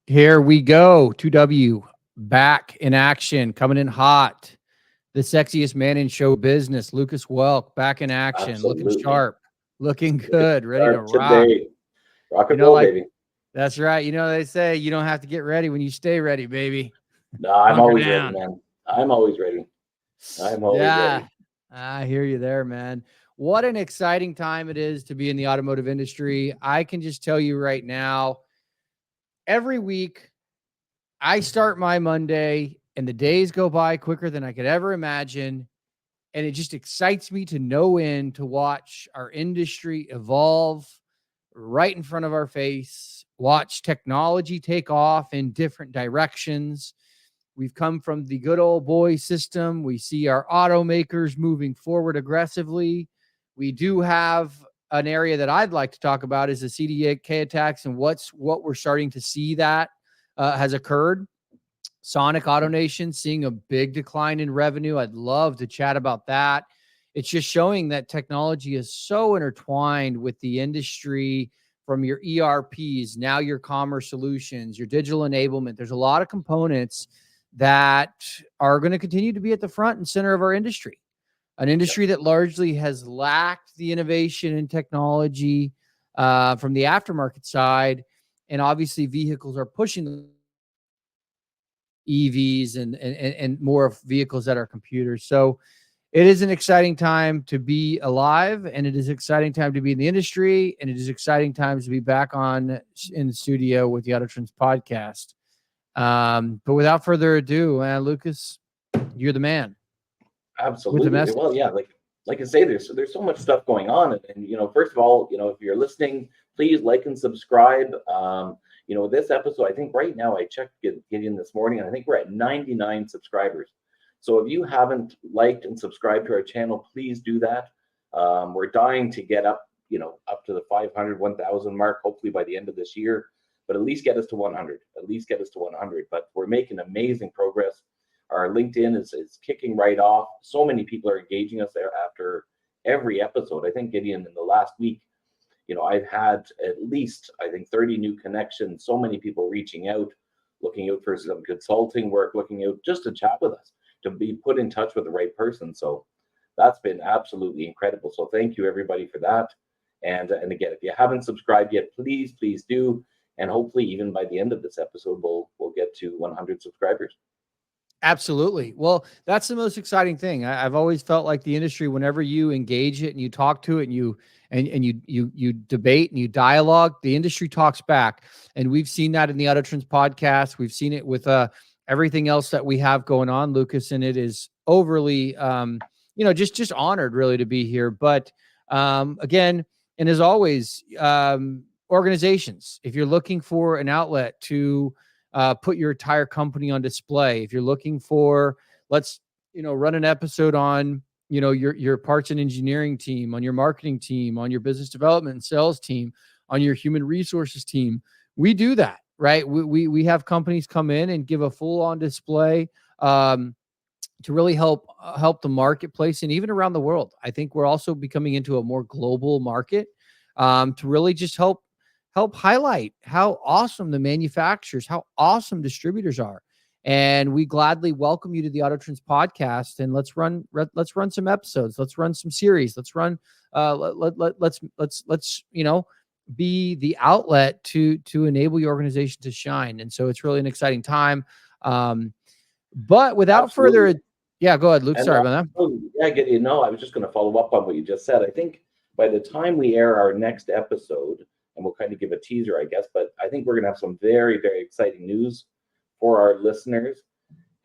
Here we go. 2W back in action, coming in hot. The sexiest man in show business, Lucas Welk, back in action, looking Absolutely. sharp, looking Looking good, ready to sharp rock. today. Rock You and know, roll, like baby. that's right. You know, they say you don't have to get ready when you stay ready, baby. No, I'm Hunker always ready, down. man. I'm always ready. I'm always Yeah, ready. I hear you there, man. What an exciting time it is to be in the automotive industry. I can just tell you right now, every week I start my Monday and the days go by quicker than I could ever imagine. And it just excites me to no end to watch our industry evolve right in front of our face, watch technology take off in different directions. We've come from the good old boy system. We see our automakers moving forward aggressively. We do have an area that I'd like to talk about is the CDK attacks and what we're starting to see that has occurred. Sonic AutoNation seeing a big decline in revenue. I'd love to chat about that. It's just showing that technology is so intertwined with the industry, from your ERPs, now your commerce solutions, your digital enablement. There's a lot of components that are going to continue to be at the front and center of our industry, an Yep. industry that largely has lacked the innovation and technology from the aftermarket side. And obviously, vehicles are pushing EVs and more of vehicles that are computers. So it is an exciting time to be alive, and it is an exciting time to be in the industry, and it is exciting times to be back on in the studio with the Auto Trends podcast. But without further ado, Lucas, you're the man with the Absolutely. Well, message. yeah, like I say, there's so much stuff going on, and first of all, if you're listening, please like and subscribe. This episode, I think right now I checked Gideon this morning, and I think we're at 99 subscribers. So if you haven't liked and subscribed to our channel, please do that. We're dying to get up to the 500, 1,000 mark, hopefully by the end of this year, but at least get us to 100. At least get us to 100. But we're making amazing progress. Our LinkedIn is kicking right off. So many people are engaging us there after every episode. I think, Gideon, in the last week, I've had at least, I think, 30 new connections, so many people reaching out, looking out for some consulting work, looking out just to chat with us, to be put in touch with the right person. So that's been absolutely incredible. So thank you, everybody, for that. And again, if you haven't subscribed yet, please do. And hopefully, even by the end of this episode, we'll get to 100 subscribers. Absolutely. Well, that's the most exciting thing. I've always felt like the industry, whenever you engage it and you talk to it and you debate and you dialogue, the industry talks back. And we've seen that in the Auto Trends podcast. We've seen it with everything else that we have going on, Lucas, and it is overly just honored really to be here. But again, and as always, organizations, if you're looking for an outlet to put your entire company on display. If you're looking for, let's, run an episode on, your parts and engineering team, on your marketing team, on your business development and sales team, on your human resources team, we do that, right? We have companies come in and give a full on display to really help the marketplace and even around the world. I think we're also becoming into a more global market to really just help highlight how awesome the manufacturers, how awesome distributors are. And we gladly welcome you to the Auto Trends podcast. And let's run some episodes. Let's run some series. Let's run. Let's be the outlet to enable your organization to shine. And so it's really an exciting time. But without further Absolutely. ado, yeah, go ahead, Luke. And Sorry about that. yeah, Gideon, no, I was just going to follow up on what you just said. I think by the time we air our next episode, and we'll kind of give a teaser, I guess, but I think we're going to have some very, very exciting news for our listeners.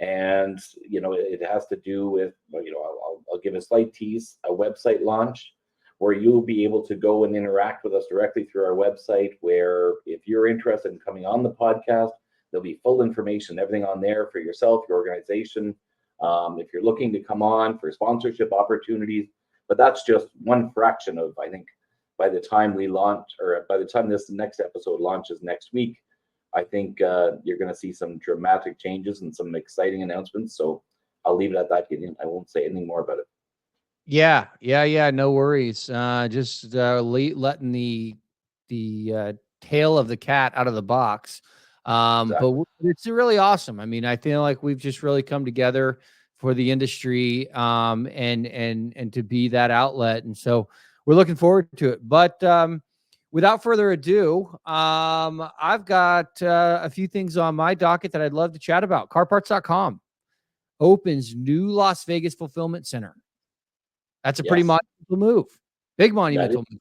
And, it has to do with, I'll give a slight tease, a website launch where you'll be able to go and interact with us directly through our website, where if you're interested in coming on the podcast, there'll be full information, everything on there for yourself, your organization. If you're looking to come on for sponsorship opportunities, but that's just one fraction of, I think, by the time we launch, or by the time this next episode launches next week, I think you're going to see some dramatic changes and some exciting announcements. So I'll leave it at that, Gideon. I won't say anything more about it. Yeah. No worries. Just letting the tail of the cat out of the box. But Exactly. it's really awesome. I mean, I feel like we've just really come together for the industry, and to be that outlet. And so we're looking forward to it. But without further ado, I've got a few things on my docket that I'd love to chat about. CarParts.com opens new Las Vegas fulfillment center. That's a pretty Yes, monumental move. Big that is. monumental move.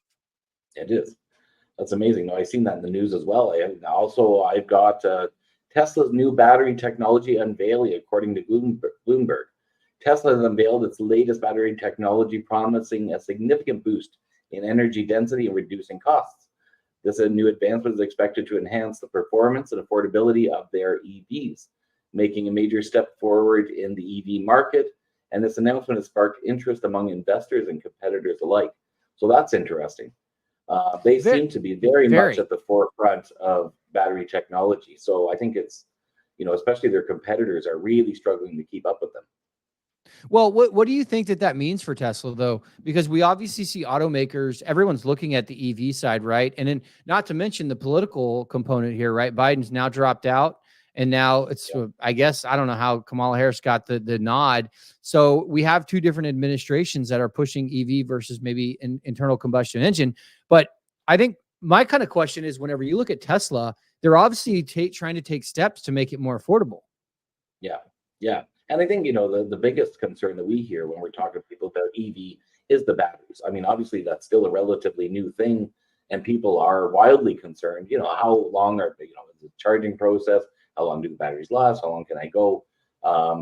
It is. That's amazing. No, I've seen that in the news as well. And also, I've got Tesla's new battery technology unveiling, according to Bloomberg. Tesla has unveiled its latest battery technology, promising a significant boost in energy density and reducing costs. This new advancement is expected to enhance the performance and affordability of their EVs, making a major step forward in the EV market. And this announcement has sparked interest among investors and competitors alike. So that's interesting. They Very, seem to be very much very. at the forefront of battery technology. So I think it's, especially their competitors are really struggling to keep up with them. Well, what do you think that means for Tesla, though? Because we obviously see automakers, everyone's looking at the EV side, right? And then not to mention the political component here, right? Biden's now dropped out, and now it's, Yeah. I guess, I don't know how Kamala Harris got the nod. So we have two different administrations that are pushing EV versus maybe an internal combustion engine. But I think my kind of question is, whenever you look at Tesla, they're obviously trying to take steps to make it more affordable. Yeah. Yeah. And I think, the biggest concern that we hear when we're talking to people about EV is the batteries. I mean, obviously, that's still a relatively new thing, and people are wildly concerned. How long are the charging process? How long do the batteries last? How long can I go?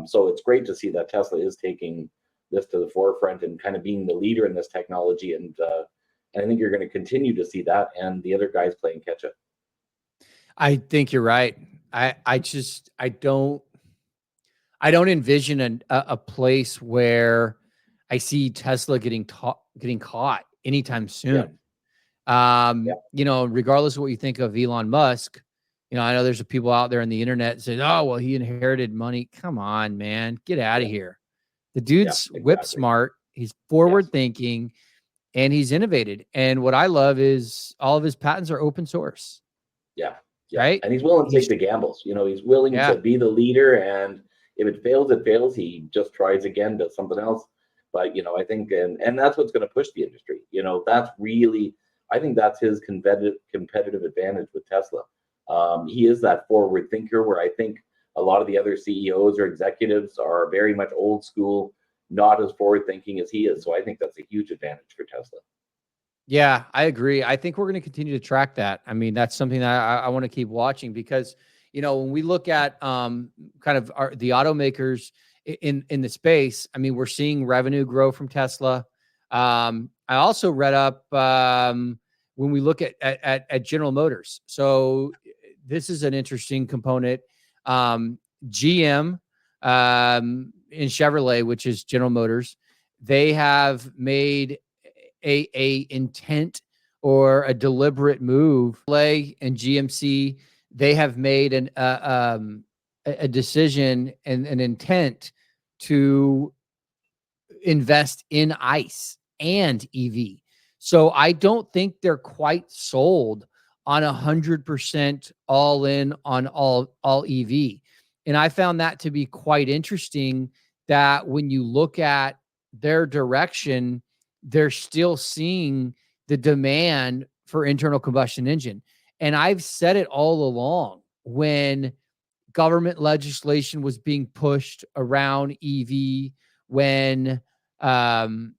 So it's great to see that Tesla is taking this to the forefront and kind of being the leader in this technology. And I think you're going to continue to see that, and the other guys playing catch up. I think you're right. I don't envision a place where I see Tesla getting caught anytime Yeah. soon. Yeah. Regardless of what you think of Elon Musk, I know there's people out there on the internet that say, "Oh, well, he inherited money." Come on, man, get out of Yeah. here. The Yeah. dude's whip Exactly. smart. He's Yes. forward thinking, and he's innovated. And what I love is all of his patents are open source, Yeah, yeah, right? and he's willing to He's take the gambles. He's willing Yeah. to be the leader, and if it fails, it fails. He just tries again, does something else. But I think, and that's what's going to push the industry. That's really, I think that's his competitive advantage with Tesla. He is that forward thinker, where I think a lot of the other CEOs or executives are very much old school, not as forward thinking as he is. So I think that's a huge advantage for Tesla. Yeah, I agree. I think we're going to continue to track that. I mean, that's something that I want to keep watching because, when we look at kind of the automakers in the space, I mean, we're seeing revenue grow from Tesla. I also read up when we look at General Motors. So this is an interesting component. GM in Chevrolet, which is General Motors, they have made a intent or a deliberate move. LA and GMC, they have made a decision and an intent to invest in ICE and EV. So I don't think they're quite sold on 100% all in on all EV. And I found that to be quite interesting that when you look at their direction, they're still seeing the demand for internal combustion engine. And I've said it all along when government legislation was being pushed around EV, when um,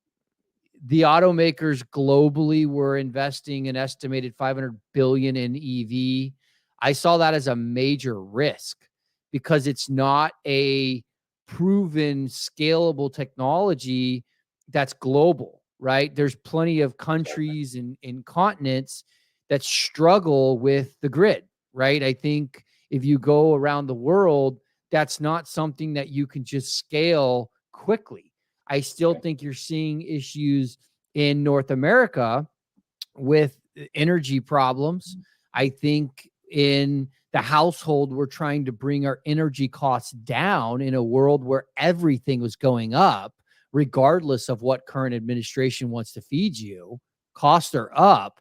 the automakers globally were investing an estimated 500 billion in EV. I saw that as a major risk because it's not a proven scalable technology that's global, right? There's plenty of countries and in continents that struggle with the grid, right? I think if you go around the world, that's not something that you can just scale quickly. I still think you're seeing issues in North America with energy problems. I think in the household, we're trying to bring our energy costs down in a world where everything was going up, regardless of what current administration wants to feed you. Costs are up.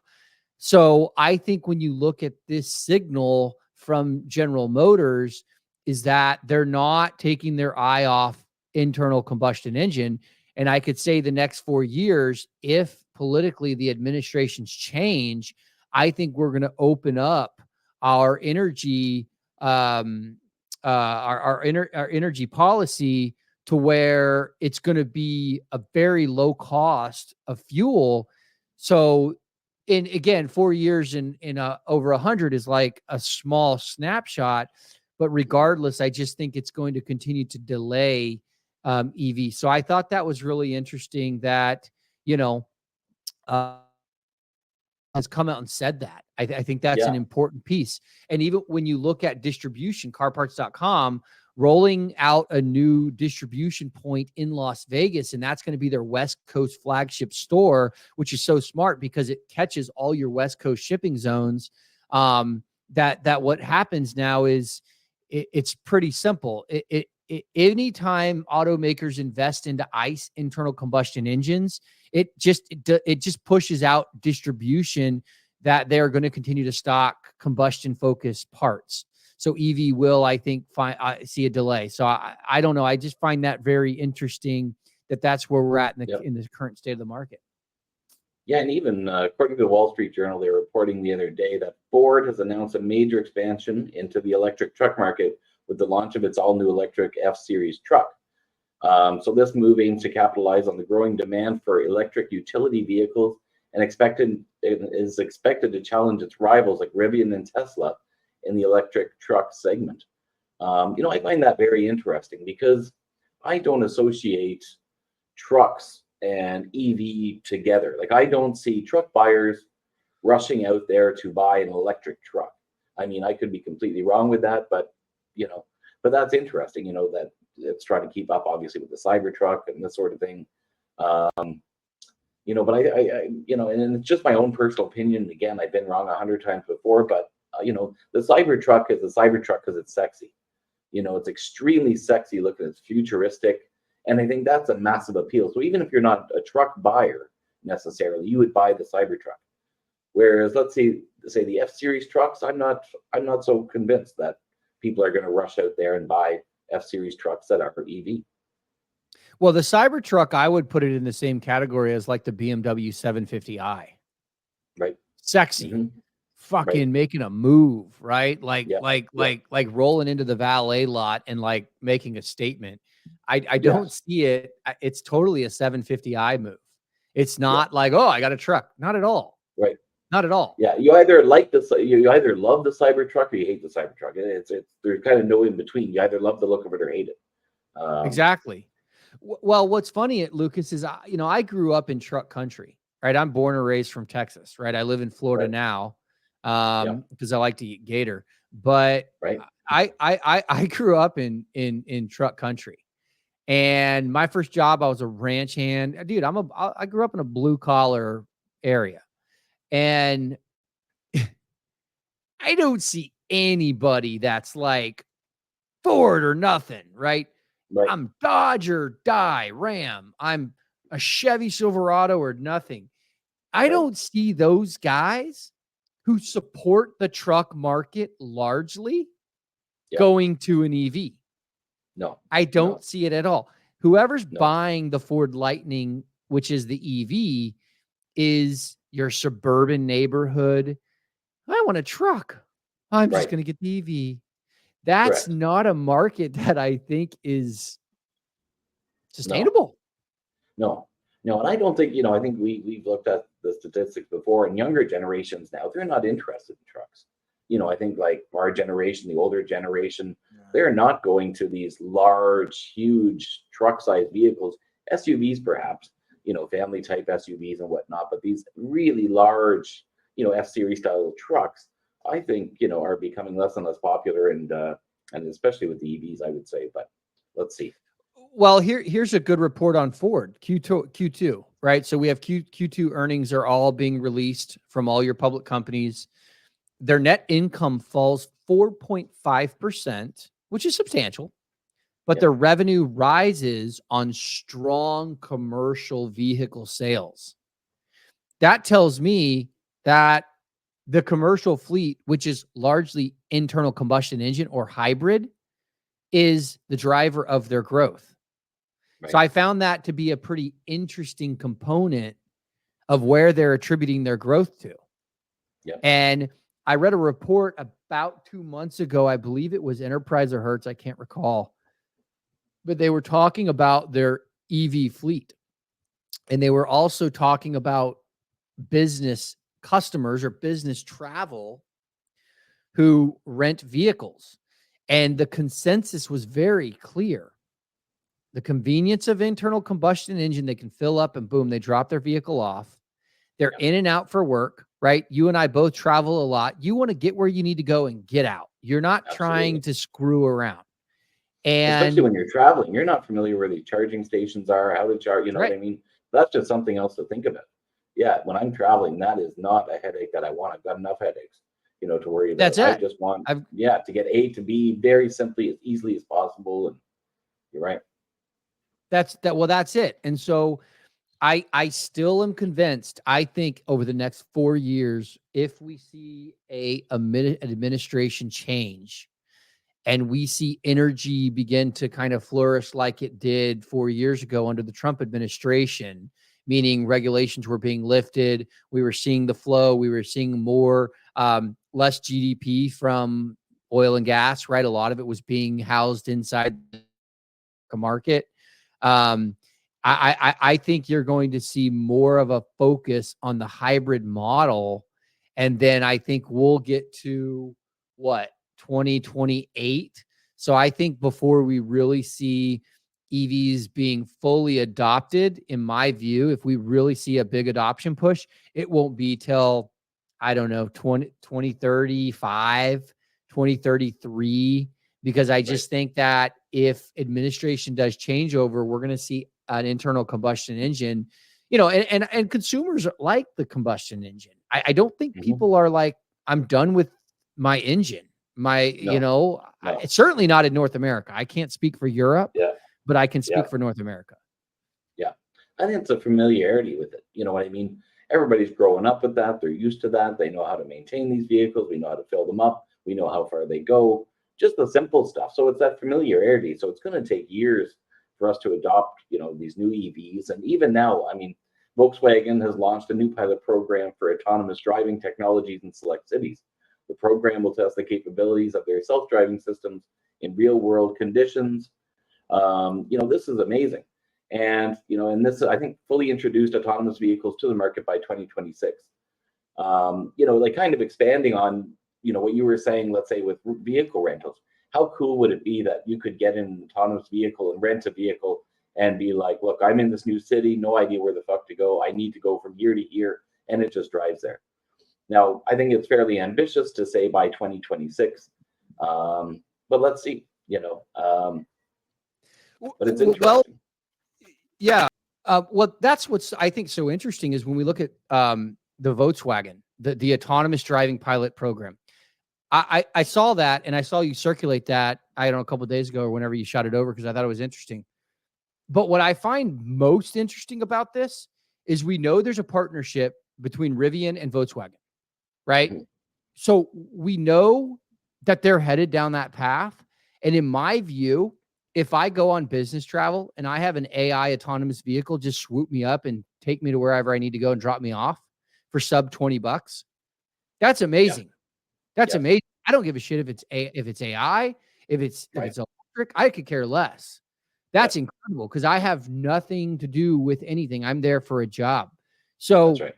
So I think when you look at this signal from General Motors is that they're not taking their eye off internal combustion engine. And I could say the next 4 years, if politically the administrations change, I think we're going to open up our energy, our energy policy to where it's going to be a very low cost of fuel. So, in again, 4 years in over 100 is like a small snapshot, but regardless, I just think it's going to continue to delay EV. So I thought that was really interesting that you know uh, has come out and said that. I think that's an Yeah. important piece. And even when you look at distribution, carparts.com rolling out a new distribution point in Las Vegas, and that's going to be their West Coast flagship store, which is so smart because it catches all your West Coast shipping zones. That what happens now is it's pretty simple. Anytime automakers invest into ICE internal combustion engines, it just pushes out distribution that they're going to continue to stock combustion focused parts. So EV will, I think, see a delay. So I don't know. I just find that very interesting that that's where we're at in the current state of the market. Yeah, and even according to the Wall Street Journal, they were reporting the other day that Ford has announced a major expansion into the electric truck market with the launch of its all-new electric F-Series truck. So this move aims to capitalize on the growing demand for electric utility vehicles and is expected to challenge its rivals like Rivian and Tesla in the electric truck segment. I find that very interesting because I don't associate trucks and EV together. Like I don't see truck buyers rushing out there to buy an electric truck. I mean, I could be completely wrong with that, but that's interesting, that it's trying to keep up obviously with the Cybertruck and this sort of thing. But and it's just my own personal opinion. Again, I've been wrong 100 times before, but the Cybertruck is the Cybertruck because it's sexy. It's extremely sexy looking. It's futuristic. And I think that's a massive appeal. So even if you're not a truck buyer necessarily, you would buy the Cybertruck. Whereas let's say the F-Series trucks, I'm not so convinced that people are going to rush out there and buy F-Series trucks that are EV. Well, the Cybertruck, I would put it in the same category as like the BMW 750i. Right. Sexy. Mm-hmm. Fucking right. Making a move, right? Like rolling into the valet lot and like making a statement. I don't see it. It's totally a 750i move. It's not like, oh, I got a truck. Not at all. Right. Not at all. Yeah, you either love the Cybertruck or you hate the Cybertruck. It's there's kind of no in between. You either love the look of it or hate it. Exactly. Well, what's funny, Lucas, is I grew up in truck country, right? I'm born and raised from Texas, right? I live in Florida now, because I like to eat gator. But I grew up in truck country. And my first job, I was a ranch hand. Dude, I grew up in a blue collar area. And I don't see anybody that's like Ford or nothing, right? I'm Dodge or die, Ram. I'm a Chevy Silverado or nothing. I don't see those guys who support the truck market largely going to an EV. No, I don't see it at all. Whoever's buying the Ford Lightning, which is the EV, is your suburban neighborhood. I want a truck. I'm just going to get the EV. That's not a market that I think is sustainable. No. And I don't think, I think we've looked at the statistics before, and younger generations now, they're not interested in trucks. I think like our generation, the older generation, they're not going to these large, huge truck-sized vehicles, SUVs perhaps, family type SUVs and whatnot, but these really large, F-Series style trucks, I think, are becoming less and less popular, and especially with the EVs, I would say. But let's see. Well, here's a good report on Ford Q2, right? So we have Q2 earnings are all being released from all your public companies. Their net income falls 4.5%, which is substantial, but their revenue rises on strong commercial vehicle sales. That tells me that the commercial fleet, which is largely internal combustion engine or hybrid, is the driver of their growth. So Right. I found that to be a pretty interesting component of where they're attributing their growth to. Yeah. And I read a report about 2 months ago. I believe it was Enterprise or Hertz. I can't recall. But they were talking about their EV fleet. And they were also talking about business customers or business travel who rent vehicles. And the consensus was very clear. The convenience of internal combustion engine, they can fill up and boom, they drop their vehicle off. They're Yeah. in and out for work, right? You and I both travel a lot. You want to get where you need to go and get out. You're not trying Absolutely. to screw around. Especially And when you're traveling, you're not familiar where the charging stations are, how to charge, you know what right, I mean? That's just something else to think about. Yeah, when I'm traveling, that is not a headache that I want. I've got enough headaches, to worry about. that's I it. just want, I've yeah, to get A to B very simply, as easily as possible. And you're right. that's that. Well, that's it. And so I still am convinced. I think over the next 4 years, if we see an administration change and we see energy begin to kind of flourish like it did 4 years ago under the Trump administration, meaning regulations were being lifted, we were seeing the flow, we were seeing more less GDP from oil and gas, right? A lot of it was being housed inside the market. Um, I think you're going to see more of a focus on the hybrid model. And then I think we'll get to what, 2028. So I think before we really see EVs being fully adopted, in my view, if we really see a big adoption push, it won't be till, I don't know, 2035, 2033, because I Right. just think that if administration does changeover, we're going to see an internal combustion engine, and consumers like the combustion engine. I don't think Hmm. people are like, I'm done with my engine. No, no. It's certainly not in North America. I can't speak for Europe, Yeah, but I can yeah, speak for North America. yeah. I think it's a familiarity with it. You know what I mean? Everybody's growing up with that. They're used to that. They know how to maintain these vehicles. We know how to fill them up. We know how far they go. Just the simple stuff. So it's that familiarity. So it's going to take years for us to adopt, these new EVs. And even now, I mean, Volkswagen has launched a new pilot program for autonomous driving technologies in select cities. The program will test the capabilities of their self-driving systems in real-world conditions. This is amazing. And this, I think, fully introduced autonomous vehicles to the market by 2026. Like kind of expanding on, what you were saying, let's say with vehicle rentals. How cool would it be that you could get in an autonomous vehicle and rent a vehicle and be like, look, I'm in this new city, no idea where the fuck to go. I need to go from here to here, and it just drives there. Now, I think it's fairly ambitious to say by 2026, but let's see, but it's Well, interesting. yeah. Well, that's what's I think so interesting is when we look at the Volkswagen, the autonomous driving pilot program. I saw that and I saw you circulate that, I don't know, a couple of days ago or whenever you shot it over because I thought it was interesting. But what I find most interesting about this is we know there's a partnership between Rivian and Volkswagen, right? Mhm. So we know that they're headed down that path. And in my view, if I go on business travel and I have an AI autonomous vehicle just swoop me up and take me to wherever I need to go and drop me off for sub $20, that's Yeah. amazing. That's Yes. amazing. I don't give a shit if it's AI, if Right. it's electric, I could care less. That's Yep. incredible because I have nothing to do with anything. I'm there for a job. That's So, right.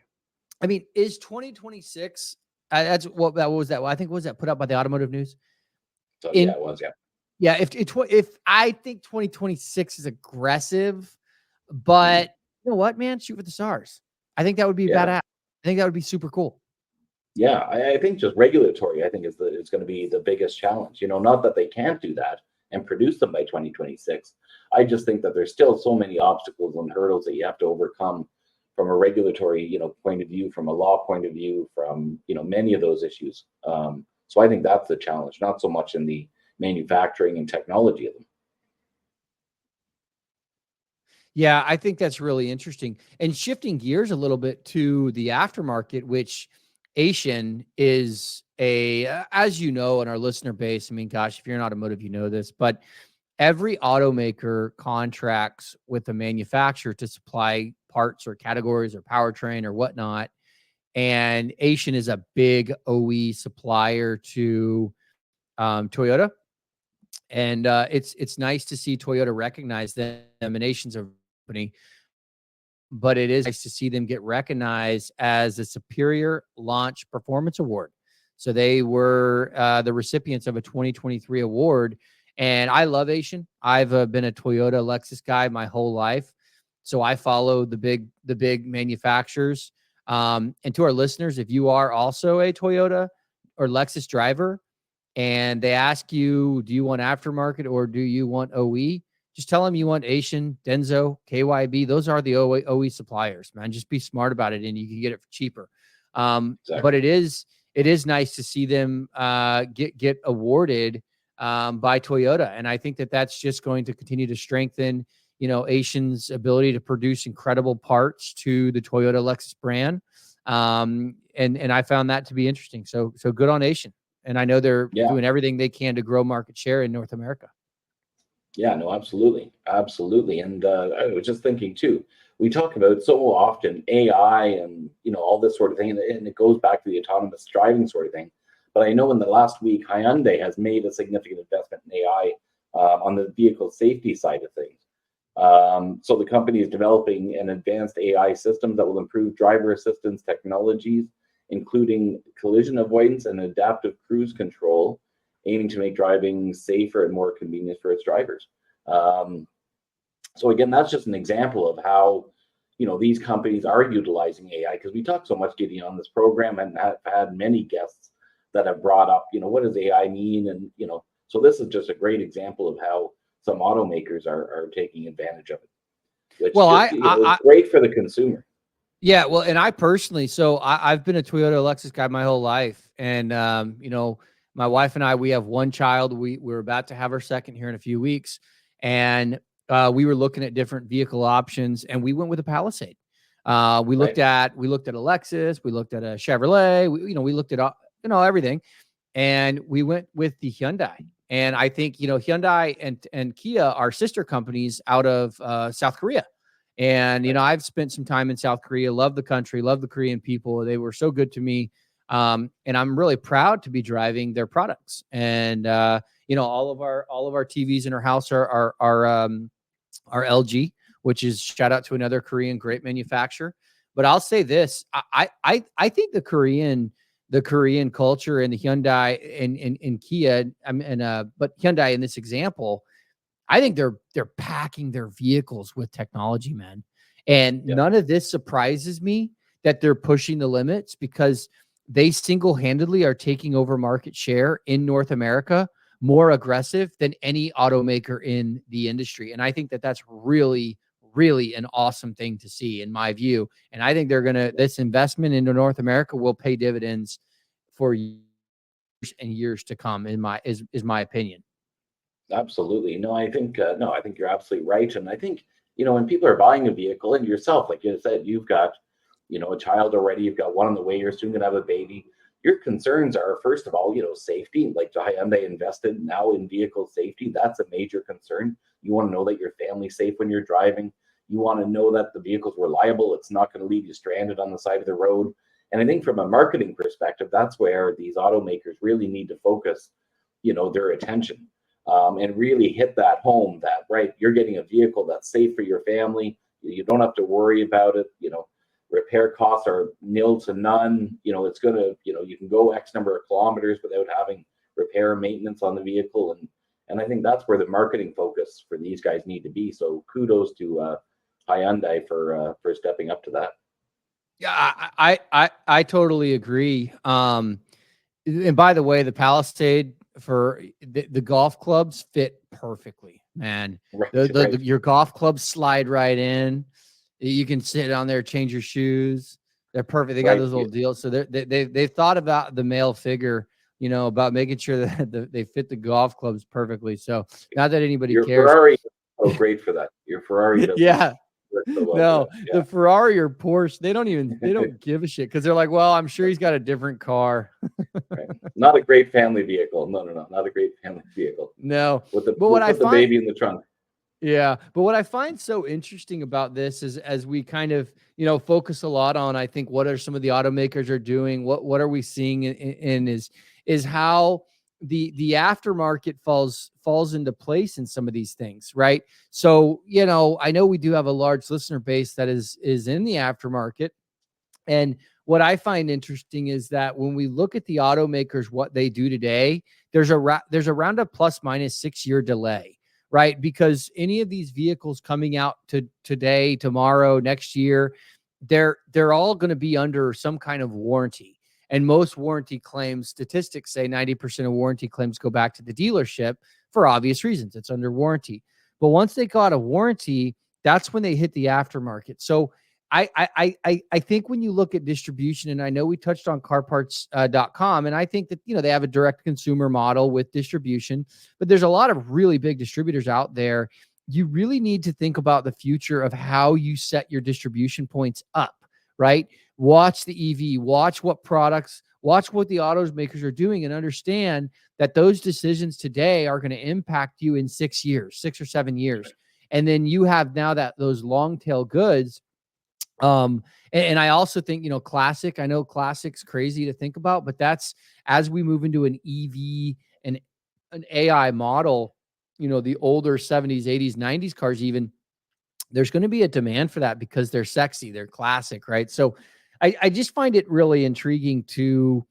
I mean, is 2026 that's what was that? Well, I think what was that put out by the Automotive News? So yeah, In it was. Yeah. Yeah, if I think 2026 is aggressive, Mhm. but you know what, man? Shoot for the stars. I think that would be Yeah. badass. I think that would be super cool. Yeah. I think just regulatory, I think is going to be the biggest challenge. Not that they can't do that and produce them by 2026. I just think that there's still so many obstacles and hurdles that you have to overcome from a regulatory, point of view, from a law point of view, from many of those issues. So I think that's the challenge, not so much in the manufacturing and technology of them. Yeah, I think that's really interesting. And shifting gears a little bit to the aftermarket, which Asian is as you know, in our listener base, I mean, gosh, if you're in automotive, you know this, but every automaker contracts with a manufacturer to supply parts or categories or powertrain or whatnot. And Asian is a big OE supplier to Toyota. And it's nice to see Toyota recognize them. And Asian's a company, but it is nice to see them get recognized as a Superior Launch Performance Award. So they were the recipients of a 2023 award. And I love Asian. I've been a Toyota Lexus guy my whole life. So I follow the big manufacturers. And to our listeners, if you are also a Toyota or Lexus driver and they ask you, do you want aftermarket or do you want OE? Just tell them you want Asian, Denso, KYB. Those are the OE suppliers, man. Just be smart about it, and you can get it for cheaper. Exactly. But it is nice to see them get awarded by Toyota, and I think that that's just going to continue to strengthen, Asian's ability to produce incredible parts to the Toyota Lexus brand. And I found that to be interesting. So good on Asian, and I know they're doing everything they can to grow market share in North America. Yeah, no, absolutely. Absolutely. And I was just thinking too, we talk about so often AI and, all this sort of thing, and it goes back to the autonomous driving sort of thing. But I know in the last week, Hyundai has made a significant investment in AI on the vehicle safety side of things. So the company is developing an advanced AI system that will improve driver assistance technologies, including collision avoidance and adaptive cruise control, aiming to make driving safer and more convenient for its drivers. So again, that's just an example of how, these companies are utilizing AI, because we talk so much, Gideon, on this program, and have had many guests that have brought up, what does AI mean? And, so this is just a great example of how some automakers are taking advantage of it. Which is great for the consumer. Yeah, well, and I personally, so I've been a Toyota Lexus guy my whole life, and my wife and I, we have one child. We're about to have our second here in a few weeks, and we were looking at different vehicle options, and we went with a Palisade. We looked at a Lexus, we looked at a Chevrolet, we looked at everything, and we went with the Hyundai. And I think Hyundai and Kia are sister companies out of South Korea. And, I've spent some time in South Korea, love the country, love the Korean people. They were so good to me. And I'm really proud to be driving their products. And, all of our TVs in our house are LG, which is shout out to another Korean great manufacturer. But I'll say this, I think the Korean culture and the Hyundai and Kia, but Hyundai in this example, I think they're packing their vehicles with technology, man. And none of this surprises me that they're pushing the limits, because they single-handedly are taking over market share in North America more aggressive than any automaker in the industry. And I think that that's really, really an awesome thing to see, in my view. And I think this investment into North America will pay dividends for years and years to come, is my opinion. Absolutely. No, I think you're absolutely right. And I think, when people are buying a vehicle, and yourself, like you said, you've got, a child already, you've got one on the way, you're soon gonna have a baby. Your concerns are, first of all, safety. Like Hyundai invested now in vehicle safety. That's a major concern. You want to know that your family's safe when you're driving. You want to know that the vehicle's reliable. It's not going to leave you stranded on the side of the road. And I think from a marketing perspective, that's where these automakers really need to focus, their attention. And really hit that home that, you're getting a vehicle that's safe for your family. You don't have to worry about it. Repair costs are nil to none. It's going to, you can go X number of kilometers without having repair and maintenance on the vehicle. And I think that's where the marketing focus for these guys need to be. So kudos to Hyundai for stepping up to that. Yeah, I totally agree. And by the way, the Palisade for the golf clubs fit perfectly, man. Your golf clubs slide right in. You can sit on there, change your shoes. They're perfect. They got those little deals. So they've thought about the male figure, about making sure that they fit the golf clubs perfectly. So not that anybody cares. Ferrari is so great for that. Your Ferrari doesn't work So No, yeah, the Ferrari or Porsche, they don't give a shit because they're like, well, I'm sure he's got a different car. right. Not a great family vehicle. No, no, no, not a great family vehicle. No, With the but we'll what I put the find, baby in the trunk. yeah, but what I find so interesting about this is as we kind of, focus a lot on, I think, what are some of the automakers are doing, what are we seeing in is how the aftermarket falls into place in some of these things, right? So, I know we do have a large listener base that is in the aftermarket. And what I find interesting is that when we look at the automakers, what they do today, there's around a plus minus 6 year delay, right? Because any of these vehicles coming out to today, tomorrow, next year, they're all going to be under some kind of warranty. And most warranty claims, statistics say 90% of warranty claims go back to the dealership for obvious reasons. It's under warranty. But once they go out of warranty, that's when they hit the aftermarket. So I think when you look at distribution, and I know we touched on carparts.com, and I think that, they have a direct consumer model with distribution, but there's a lot of really big distributors out there. You really need to think about the future of how you set your distribution points up, right? Watch the EV, watch what products, watch what the automakers are doing, and understand that those decisions today are going to impact you in 6 years, 6 or 7 years. And then you have now that those long tail goods. And I also think, classic, I know classic's crazy to think about, but that's as we move into an EV and an AI model, the older 70s, 80s, 90s cars, even there's going to be a demand for that because they're sexy, they're classic, right? So I just find it really intriguing to,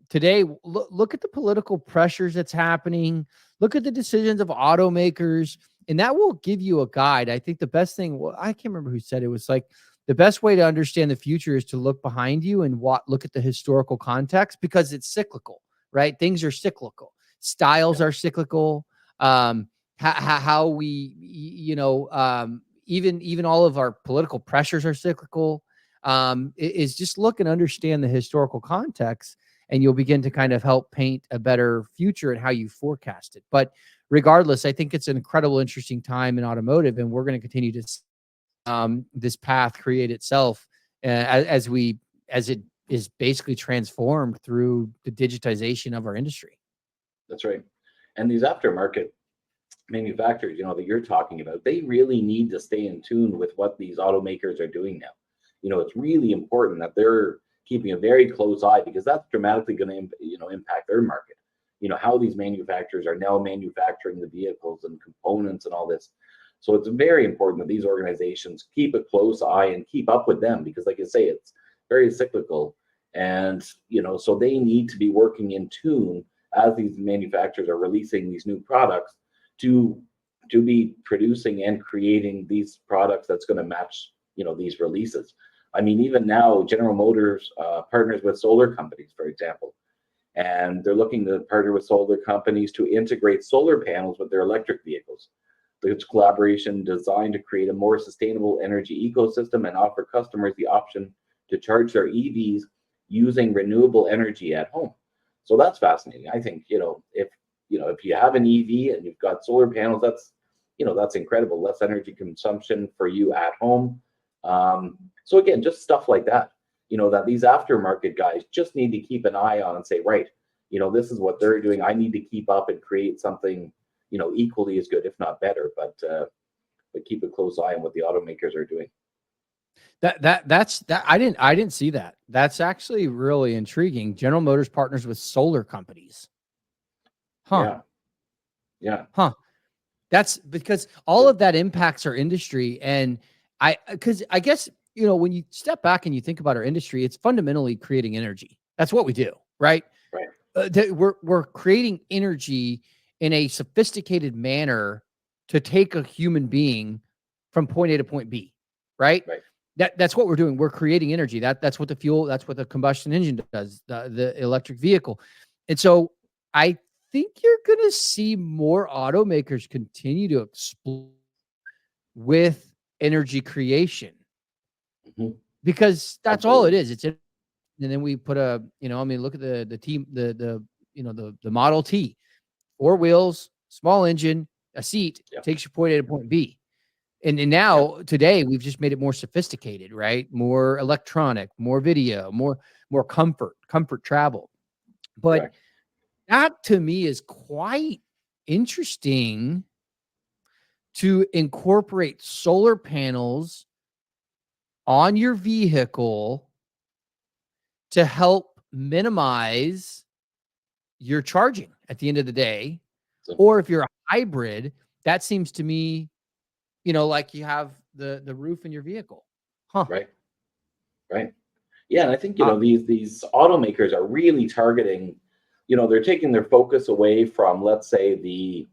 today look at the political pressures that's happening, look at the decisions of automakers, and that will give you a guide. I think the best thing, well, I can't remember who said it, was like the best way to understand the future is to look behind you and look at the historical context because it's cyclical, right? Things are cyclical, styles are cyclical. How we, even all of our political pressures are cyclical. Is just look and understand the historical context, and you'll begin to kind of help paint a better future and how you forecast it. But regardless, I think it's an incredible, interesting time in automotive, and we're going to continue to this path create itself as it is basically transformed through the digitization of our industry. That's right. And these aftermarket manufacturers, that you're talking about, they really need to stay in tune with what these automakers are doing now. It's really important that they're keeping a very close eye because that's dramatically going to, impact their market. How these manufacturers are now manufacturing the vehicles and components and all this. So it's very important that these organizations keep a close eye and keep up with them because, like you say, it's very cyclical. And, so they need to be working in tune as these manufacturers are releasing these new products to be producing and creating these products that's going to match, these releases. I mean, even now, General Motors partners with solar companies, for example, and they're looking to partner with solar companies to integrate solar panels with their electric vehicles. It's collaboration designed to create a more sustainable energy ecosystem and offer customers the option to charge their EVs using renewable energy at home. So that's fascinating. I think, if you have an EV and you've got solar panels, that's incredible. Less energy consumption for you at home. So again, just stuff like that, that these aftermarket guys just need to keep an eye on and say, right, this is what they're doing. I need to keep up and create something, equally as good, if not better, but keep a close eye on what the automakers are doing. That's I didn't see that. That's actually really intriguing. General Motors partners with solar companies. Huh. Yeah. Huh. That's because all of that impacts our industry. And because I guess, when you step back and you think about our industry, it's fundamentally creating energy. That's what we do, right? Right. We're creating energy in a sophisticated manner to take a human being from point A to point B, right? Right. That's what we're doing. We're creating energy. That's what that's what the combustion engine does, the electric vehicle. And so I think you're going to see more automakers continue to explore with energy creation because that's all it is. It's and then we put look at the team, the Model T, 4 wheels, small engine, a seat, takes you point A to point B. And Yeah, now today we've just made it more sophisticated, right? More electronic, more video, more comfort travel. But correct. that to me is quite interesting to incorporate solar panels on your vehicle to help minimize your charging at the end of the day. So, Or if you're a hybrid, that seems to me, like you have the roof in your vehicle. Huh. right, right. Yeah, and I think, Uh, these automakers are really targeting, they're taking their focus away from, let's say, the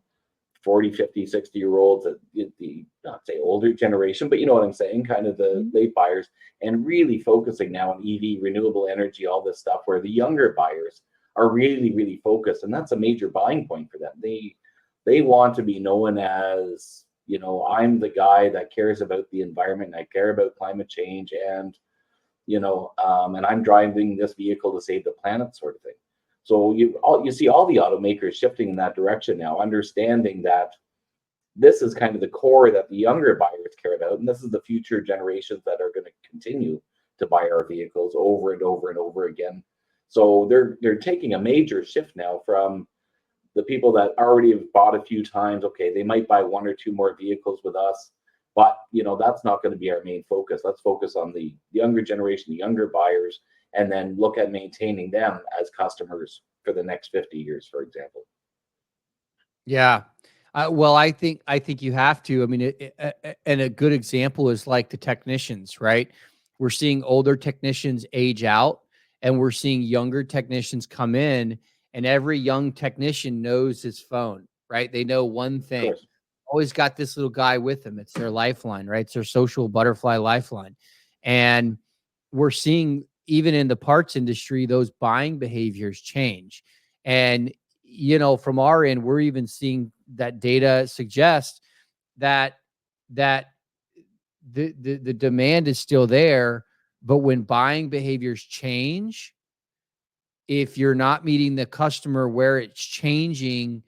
40, 50, 60-year olds, the not say older generation, but you know what I'm saying, kind of the mhm. late buyers, and really focusing now on EV, renewable energy, all this stuff, where the younger buyers are really, really focused, and that's a major buying point for them. They want to be known as, I'm the guy that cares about the environment, I care about climate change, and I'm driving this vehicle to save the planet, sort of thing. So you see all the automakers shifting in that direction now, understanding that this is kind of the core that the younger buyers care about, and this is the future generations that are going to continue to buy our vehicles over and over and over again. So they're taking a major shift now from the people that already have bought a few times. Okay, they might buy one or two more vehicles with us, but that's not going to be our main focus. Let's focus on the younger generation, the younger buyers, and then look at maintaining them as customers for the next 50 years, for example. Yeah. Well, I think you have to. I mean, and a good example is like the technicians, right? We're seeing older technicians age out, and we're seeing younger technicians come in, and every young technician knows his phone, right? They know one Of thing. course. Always got this little guy with them. It's their lifeline, right? It's their social butterfly lifeline. And we're seeing even in the parts industry, those buying behaviors change. And from our end, we're even seeing that data suggest that that the demand is still there, but when buying behaviors change, if you're not meeting the customer where it's changing,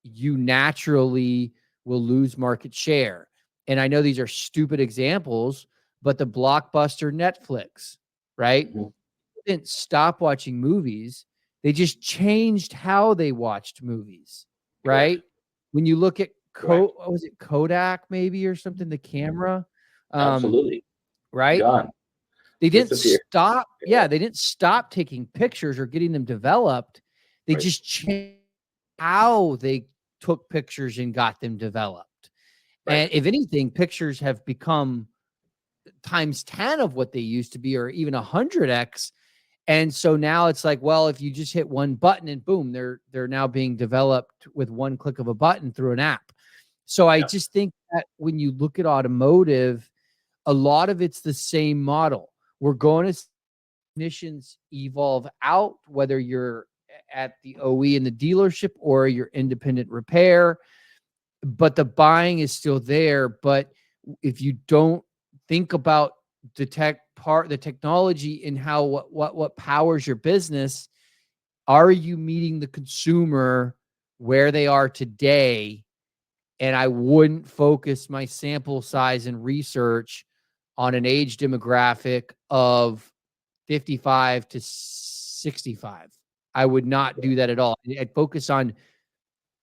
you naturally will lose market share. And I know these are stupid examples, but the blockbuster Netflix, right? Mhm. Didn't stop watching movies. They just changed how they watched movies, Correct. right? When you look at Correct. what was it, Kodak maybe or something, the camera, um, Absolutely. right? Gone. They didn't Disappear. stop. Yeah. Yeah, they didn't stop taking pictures or getting them developed. They Right. just changed how they took pictures and got them developed. Right. And if anything, pictures have become times 10 of what they used to be, or even 100x. And so now it's like, well, if you just hit one button and boom, they're now being developed with one click of a button through an app. So I Yeah. just think that when you look at automotive, a lot of it's the same model. We're going to see technicians evolve out, whether you're at the OE in the dealership or your independent repair, but the buying is still there. But if you don't think about the technology in how what powers your business, are you meeting the consumer where they are today? And I wouldn't focus my sample size and research on an age demographic of 55 to 65. I would not do that at all. I'd focus on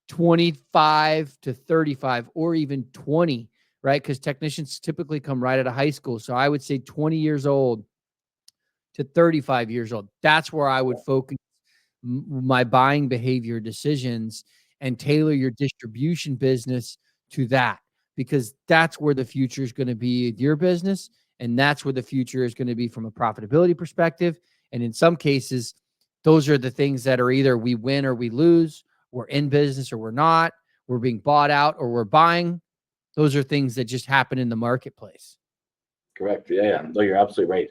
25 to 35 or even 20, right? Because technicians typically come right out of high school. So I would say 20 years old to 35 years old. That's where I would focus my buying behavior decisions and tailor your distribution business to that, because that's where the future is going to be with your business. And that's where the future is going to be from a profitability perspective. And in some cases, those are the things that are either we win or we lose. We're in business or we're not. We're being bought out or we're buying. Those are things that just happen in the marketplace. Correct. Yeah. Yeah. No, you're absolutely right.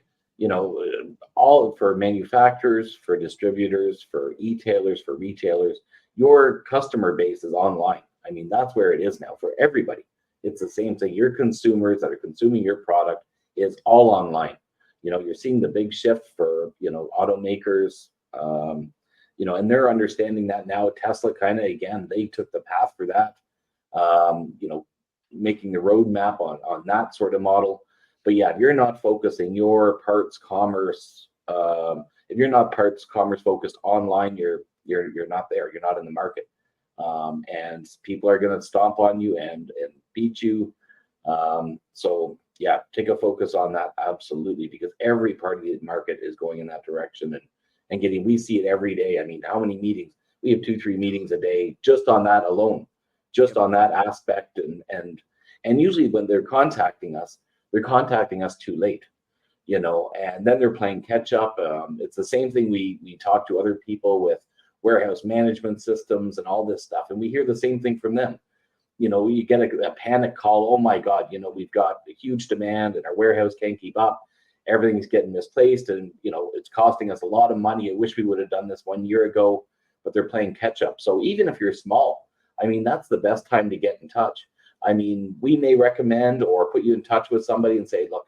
All for manufacturers, for distributors, for e-tailers, for retailers, your customer base is online. I mean, that's where it is now for everybody. It's the same thing. Your consumers that are consuming your product is all online. You're seeing the big shift for, automakers, and they're understanding that now. Tesla kind of, again, they took the path for that. Um, you know, making the roadmap on that sort of model. But yeah, if you're not focusing your parts commerce, if you're not parts commerce focused online, you're not there. You're not in the market, and people are going to stomp on you and beat you. So yeah, take a focus on that, absolutely, because every part of the market is going in that direction, and we see it every day. I mean, how many meetings? We have 2-3 meetings a day just on that alone, just on that aspect, and usually when they're contacting us too late, and then they're playing catch up. It's the same thing. We talk to other people with warehouse management systems and all this stuff, and we hear the same thing from them. You get a panic call. Oh my God, we've got a huge demand and our warehouse can't keep up. Everything's getting misplaced, and it's costing us a lot of money. I wish we would have done this 1 year ago, but they're playing catch up. So even if you're small, I mean, that's the best time to get in touch. I mean, we may recommend or put you in touch with somebody and say, look,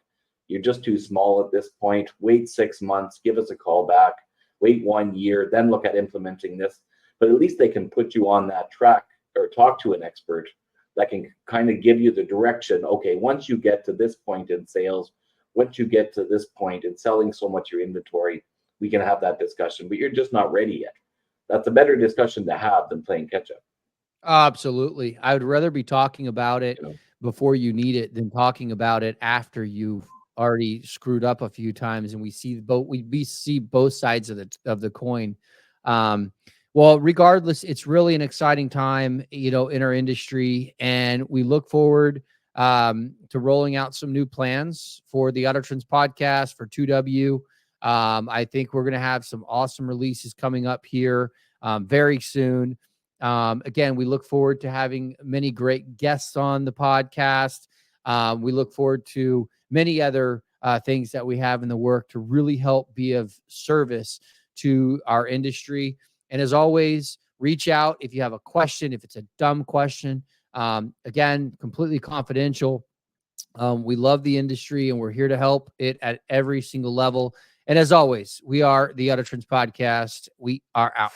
you're just too small at this point. Wait 6 months, give us a call back. Wait 1 year, then look at implementing this. But at least they can put you on that track or talk to an expert that can kind of give you the direction. Okay, once you get to this point in sales, once you get to this point in selling so much your inventory, we can have that discussion, but you're just not ready yet. That's a better discussion to have than playing catch up. Absolutely. I would rather be talking about it before you need it than talking about it after you've already screwed up a few times. And we see both sides of the coin. Well, regardless, it's really an exciting time, in our industry, and we look forward to rolling out some new plans for the Auto Trends podcast for 2W. I think we're going to have some awesome releases coming up here very soon. Again, we look forward to having many great guests on the podcast. We look forward to many other things that we have in the work to really help be of service to our industry. And as always, reach out if you have a question, if it's a dumb question. Again, completely confidential. We love the industry and we're here to help it at every single level. And as always, we are the Auto Trends Podcast. We are out.